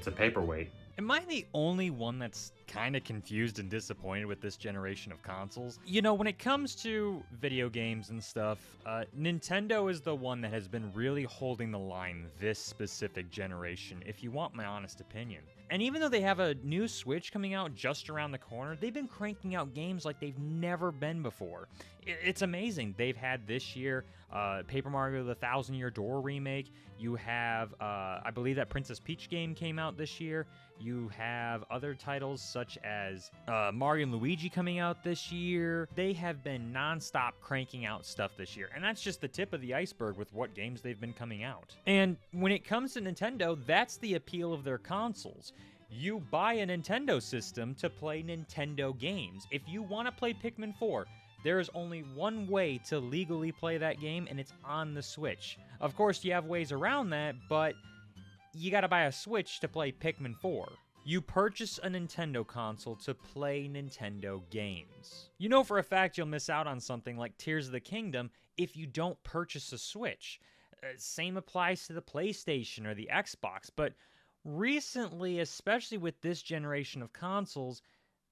It's a paperweight. Am I the only one that's kind of confused and disappointed with this generation of consoles? You know, when it comes to video games and stuff, Nintendo is the one that has been really holding the line this specific generation, if you want my honest opinion. And even though they have a new Switch coming out just around the corner, they've been cranking out games like they've never been before. It's amazing. They've had this year Paper Mario The Thousand Year Door remake. You have, I believe that Princess Peach game came out this year. You have other titles such as Mario and Luigi coming out this year. They have been non-stop cranking out stuff this year. And that's just the tip of the iceberg with what games they've been coming out. And when it comes to Nintendo, that's the appeal of their consoles. You buy a Nintendo system to play Nintendo games. If you want to play Pikmin 4, there is only one way to legally play that game, and it's on the Switch. Of course, you have ways around that, but you gotta buy a Switch to play Pikmin 4. You purchase a Nintendo console to play Nintendo games. You know for a fact you'll miss out on something like Tears of the Kingdom if you don't purchase a Switch. Same applies to the PlayStation or the Xbox, but recently, especially with this generation of consoles,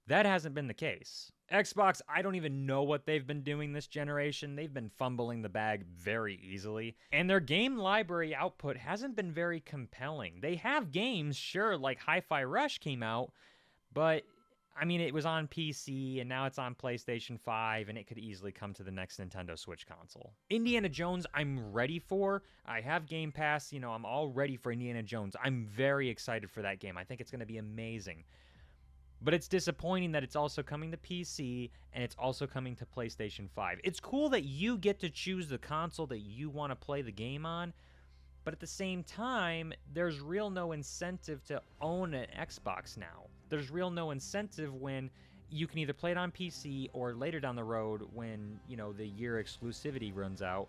that hasn't been the case. Xbox, I don't even know what they've been doing this generation. They've been fumbling the bag very easily. And their game library output hasn't been very compelling. They have games, sure, like Hi-Fi Rush came out, but I mean, it was on PC and now it's on PlayStation 5 and it could easily come to the next Nintendo Switch console. Indiana Jones, I'm ready for. I have Game Pass, you know, I'm all ready for Indiana Jones. I'm very excited for that game. I think it's going to be amazing. But it's disappointing that it's also coming to PC and it's also coming to PlayStation 5. It's cool that you get to choose the console that you want to play the game on, but at the same time, there's real no incentive to own an Xbox now. There's real no incentive when you can either play it on PC or later down the road when, you know, the year exclusivity runs out,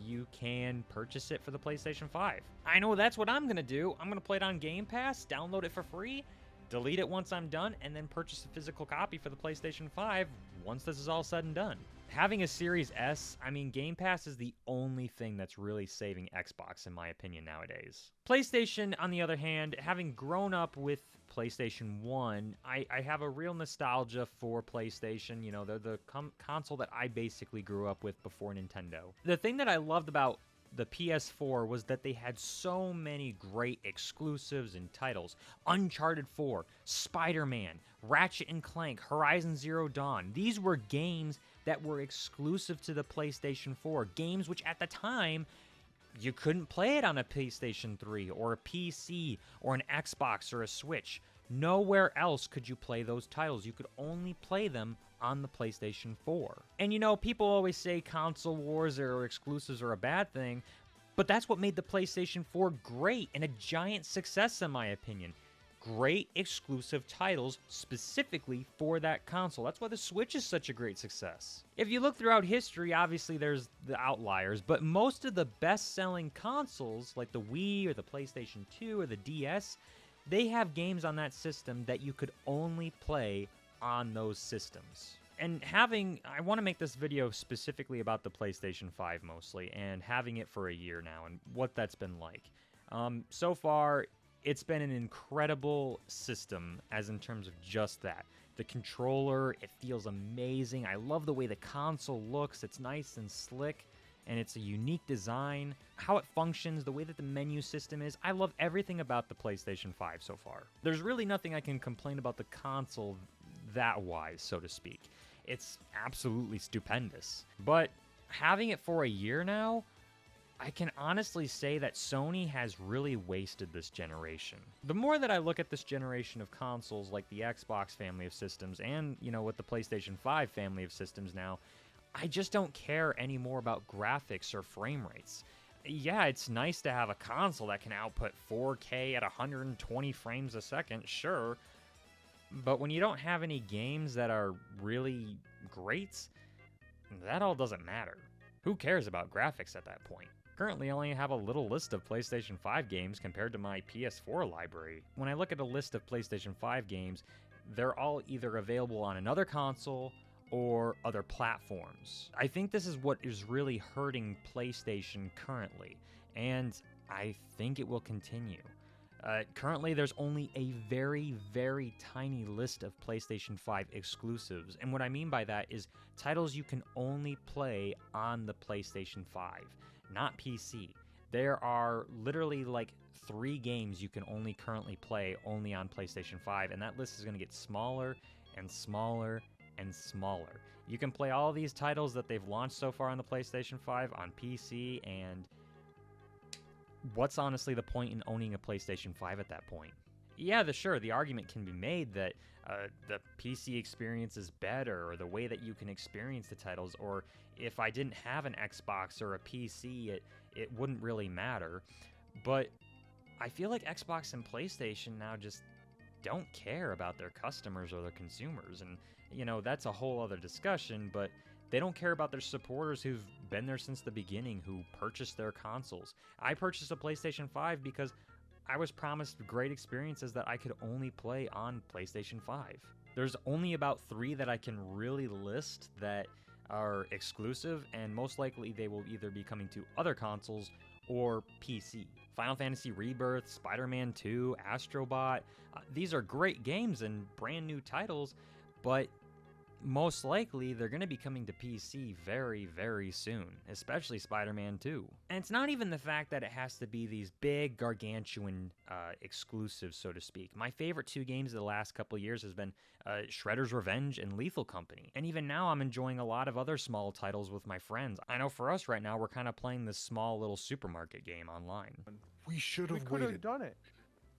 you can purchase it for the PlayStation 5. I know that's what I'm going to do. I'm going to play it on Game Pass, download it for free, delete it once I'm done, and then purchase a physical copy for the PlayStation 5 once this is all said and done. Having a Series S, I mean, Game Pass is the only thing that's really saving Xbox, in my opinion, nowadays. PlayStation, on the other hand, having grown up with PlayStation 1, I have a real nostalgia for PlayStation. You know, they're the console that I basically grew up with before Nintendo. The thing that I loved about the PS4 was that they had so many great exclusives and titles. Uncharted 4, Spider-Man, Ratchet & Clank, Horizon Zero Dawn. These were games that were exclusive to the PlayStation 4. Games which at the time, you couldn't play it on a PlayStation 3 or a PC or an Xbox or a Switch. Nowhere else could you play those titles. You could only play them on the PlayStation 4. And you know, people always say console wars or exclusives are a bad thing, but that's what made the PlayStation 4 great and a giant success in my opinion. Great exclusive titles specifically for that console. That's why the Switch is such a great success. If you look throughout history, obviously there's the outliers, but most of the best-selling consoles like the Wii or the PlayStation 2 or the DS, they have games on that system that you could only play on those systems. And I want to make this video specifically about the PlayStation 5 mostly, and having it for a year now, and what that's been like. So far, it's been an incredible system, as in terms of just that. The controller, it feels amazing. I love the way the console looks. It's nice and slick, and it's a unique design. How it functions, the way that the menu system is. I love everything about the PlayStation 5 so far. There's really nothing I can complain about the console that wise, so to speak. It's absolutely stupendous. But having it for a year now, I can honestly say that Sony has really wasted this generation. The more that I look at this generation of consoles like the Xbox family of systems and, you know, with the PlayStation 5 family of systems now, I just don't care anymore about graphics or frame rates. Yeah, it's nice to have a console that can output 4K at 120 frames a second, sure. But when you don't have any games that are really great, that all doesn't matter. Who cares about graphics at that point? Currently, I only have a little list of PlayStation 5 games compared to my PS4 library. When I look at a list of PlayStation 5 games, they're all either available on another console or other platforms. I think this is what is really hurting PlayStation currently, and I think it will continue. Currently, there's only a very, very tiny list of PlayStation 5 exclusives. And what I mean by that is titles you can only play on the PlayStation 5, not PC. There are literally like 3 games you can only currently play only on PlayStation 5, and that list is going to get smaller and smaller and smaller. You can play all these titles that they've launched so far on the PlayStation 5 on PC, and what's honestly the point in owning a PlayStation 5 at that point? Yeah, the argument can be made that the PC experience is better, or the way that you can experience the titles, or if I didn't have an Xbox or a PC, it wouldn't really matter. But I feel like Xbox and PlayStation now just don't care about their customers or their consumers, and that's a whole other discussion, but they don't care about their supporters who've been there since the beginning, who purchased their consoles. I purchased a PlayStation 5 because I was promised great experiences that I could only play on PlayStation 5. There's only about 3 that I can really list that are exclusive, and most likely they will either be coming to other consoles or PC. Final Fantasy Rebirth, Spider-Man 2, Astro Bot, these are great games and brand new titles, but most likely they're going to be coming to PC very, very soon, especially Spider-Man 2. And it's not even the fact that it has to be these big, gargantuan exclusives, so to speak. My favorite 2 games of the last couple of years has been Shredder's Revenge and Lethal Company. And even now I'm enjoying a lot of other small titles with my friends. I know for us right now, we're kind of playing this small little supermarket game online. We should have could waited. have done it.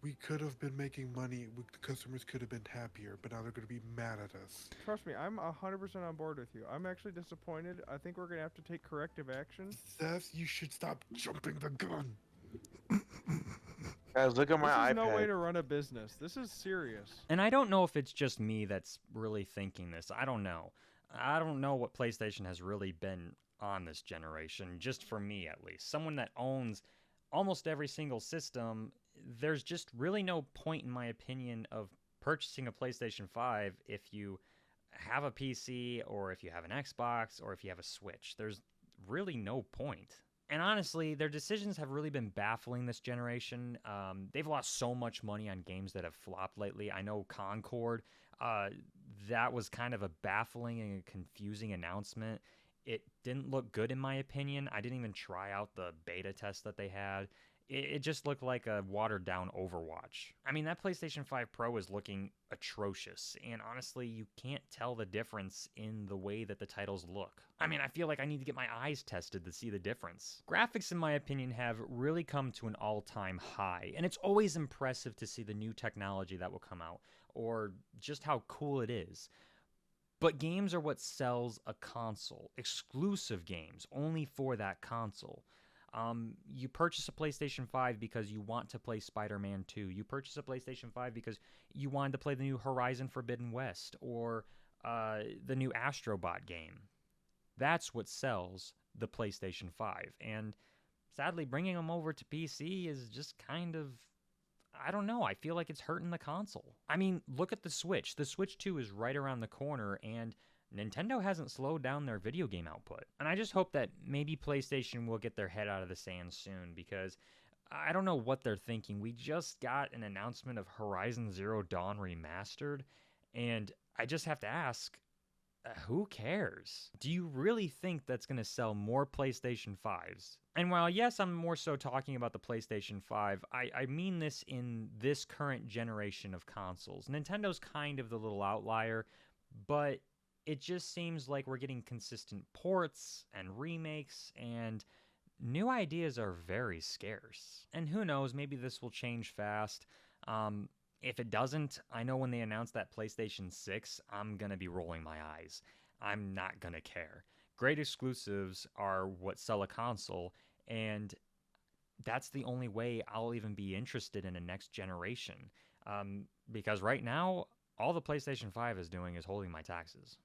We could have been making money. The customers could have been happier, but now they're going to be mad at us. Trust me, I'm 100% on board with you. I'm actually disappointed. I think we're going to have to take corrective action. Zeth, you should stop jumping the gun. Guys, look at my iPad. This is no way to run a business. This is serious. And I don't know if it's just me that's really thinking this. I don't know. I don't know what PlayStation has really been on this generation, just for me at least. Someone that owns almost every single system, there's just really no point, in my opinion, of purchasing a PlayStation 5 if you have a PC, or if you have an Xbox, or if you have a Switch. There's really no point. And honestly, their decisions have really been baffling this generation. They've lost so much money on games that have flopped lately. I know Concord, that was kind of a baffling and confusing announcement. It didn't look good in my opinion. I didn't even try out the beta test that they had. It just looked like a watered-down Overwatch. I mean, that PlayStation 5 Pro is looking atrocious, and honestly, you can't tell the difference in the way that the titles look. I mean, I feel like I need to get my eyes tested to see the difference. Graphics, in my opinion, have really come to an all-time high, and it's always impressive to see the new technology that will come out, or just how cool it is. But games are what sells a console. Exclusive games, only for that console. You purchase a PlayStation 5 because you want to play Spider-Man 2. You purchase a PlayStation 5 because you wanted to play the new Horizon Forbidden West, or the new Astro Bot game. That's what sells the PlayStation 5. And sadly, bringing them over to PC is just kind of, I don't know, I feel like it's hurting the console. I mean, look at the Switch. The Switch 2 is right around the corner, and Nintendo hasn't slowed down their video game output. And I just hope that maybe PlayStation will get their head out of the sand soon, because I don't know what they're thinking. We just got an announcement of Horizon Zero Dawn Remastered, and I just have to ask, who cares? Do you really think that's going to sell more PlayStation 5s? And while, yes, I'm more so talking about the PlayStation 5, I mean this in this current generation of consoles. Nintendo's kind of the little outlier, but it just seems like we're getting consistent ports and remakes, and new ideas are very scarce. And who knows, maybe this will change fast. If it doesn't, I know when they announce that PlayStation 6, I'm going to be rolling my eyes. I'm not going to care. Great exclusives are what sell a console, and that's the only way I'll even be interested in a next generation. Because right now, all the PlayStation 5 is doing is holding my taxes.